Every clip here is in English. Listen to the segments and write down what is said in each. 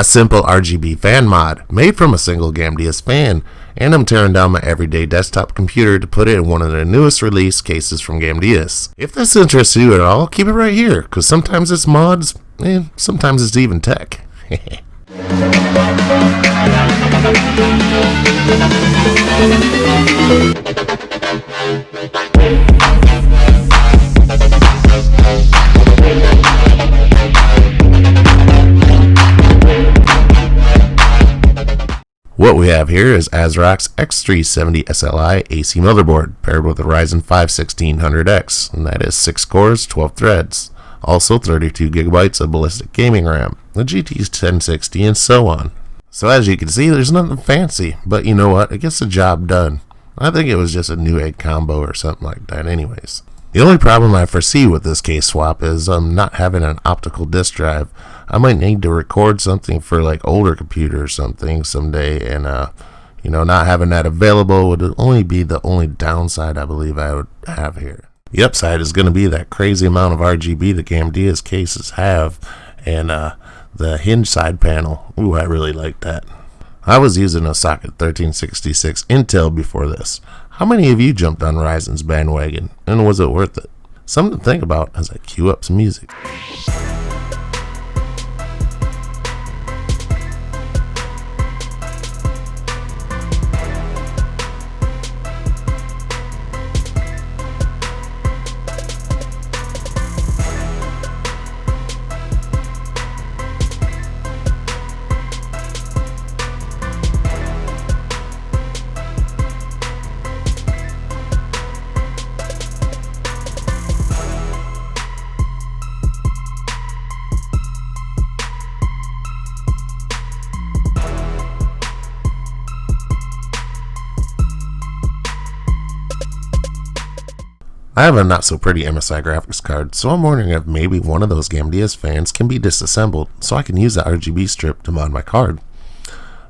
a simple RGB fan mod made from a single Gamdias fan, and I'm tearing down my everyday desktop computer to put it in one of the newest release cases from Gamdias. If this interests you at all, keep it right here, because sometimes it's mods, and sometimes it's even tech. What we have here is ASRock's X370 SLI AC motherboard paired with a RYZEN 5 1600X, and that is 6 cores, 12 threads. Also 32 gigabytes of ballistic gaming RAM, the GTX 1060, and so on. So as you can see, there's nothing fancy, but you know what? It gets the job done. I think it was just a Newegg combo or something like that anyways. The only problem I foresee with this case swap is not having an optical disk drive. I might need to record something for like older computer or something someday, and not having that available would only be the only downside I believe I would have here. The upside is going to be that crazy amount of RGB the Gamdias cases have, and the hinge side panel. Ooh, I really like that. I was using a socket 1366 Intel before this. How many of you jumped on RYZEN's bandwagon, and was it worth it? Something to think about as I cue up some music. I have a not so pretty MSI graphics card, so I'm wondering if maybe one of those Gamdias fans can be disassembled so I can use the RGB strip to mod my card.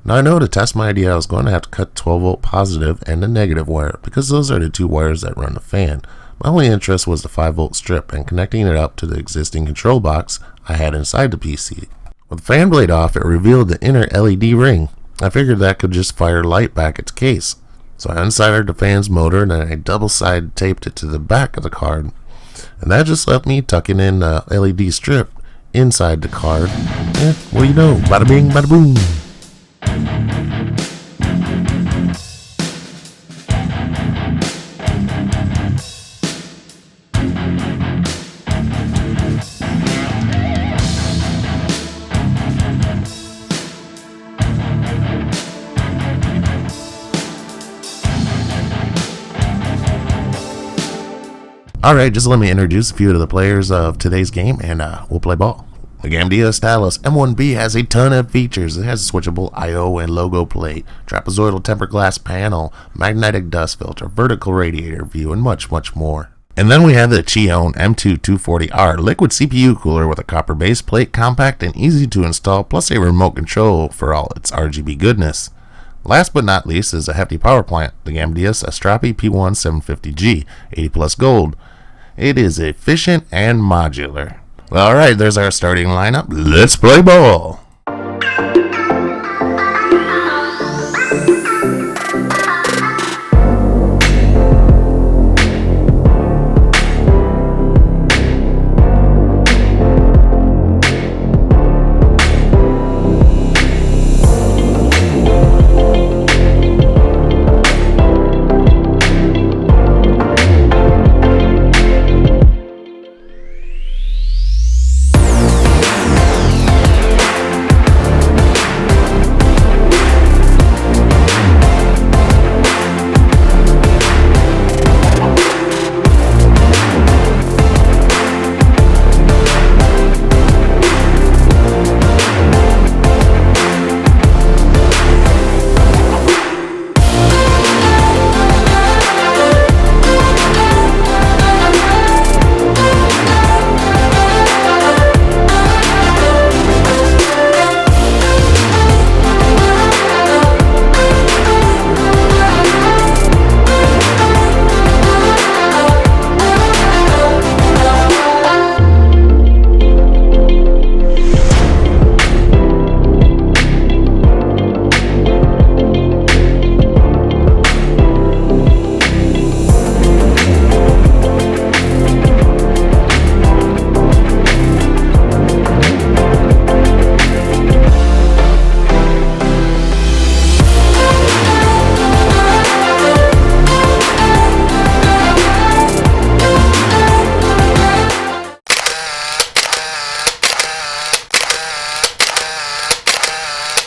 Now I know to test my idea I was going to have to cut 12 volt positive and the negative wire because those are the two wires that run the fan. My only interest was the 5 volt strip and connecting it up to the existing control box I had inside the PC. With the fan blade off, it revealed the inner LED ring. I figured that could just fire light back its case. So I unsoldered the fan's motor and then I double-side taped it to the back of the card. And that just left me tucking in the LED strip inside the card. And what do you know? Bada bing, bada boom. Alright, just let me introduce a few of the players of today's game and we'll play ball. The Gamdias Talos M1B has a ton of features. It has a switchable I/O and logo plate, trapezoidal tempered glass panel, magnetic dust filter, vertical radiator view, and much, much more. And then we have the Chion M2 240R liquid CPU cooler with a copper base plate, compact and easy to install, plus a remote control for all its RGB goodness. Last but not least is a hefty power plant, the Gamdias Astrapi P1 750G, 80 plus gold. It is efficient and modular. Alright, there's our starting lineup. Let's play ball!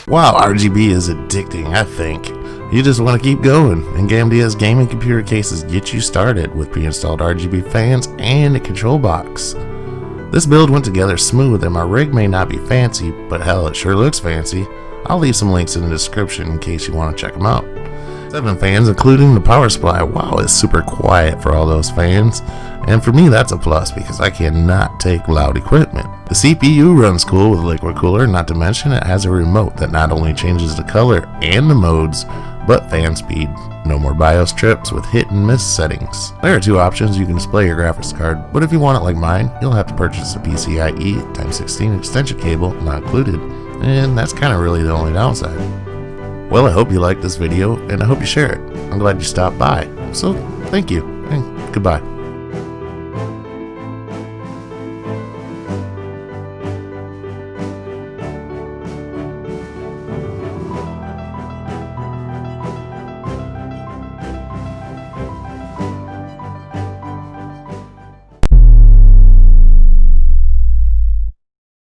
Wow, RGB is addicting, I think. You just want to keep going, and Gamdias gaming computer cases get you started with pre-installed RGB fans and a control box. This build went together smooth, and my rig may not be fancy, but hell, it sure looks fancy. I'll leave some links in the description in case you want to check them out. 7 fans, including the power supply. Wow, it's super quiet for all those fans, and for me that's a plus because I cannot take loud equipment. The CPU runs cool with a liquid cooler, not to mention it has a remote that not only changes the color and the modes, but fan speed. No more BIOS trips with hit and miss settings. There are 2 options you can display your graphics card, but if you want it like mine, you'll have to purchase a PCIe x16 extension cable, not included, and that's kind of really the only downside. Well, I hope you liked this video, and I hope you share it. I'm glad you stopped by, so thank you, and goodbye.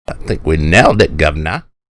I think we nailed it, Governor.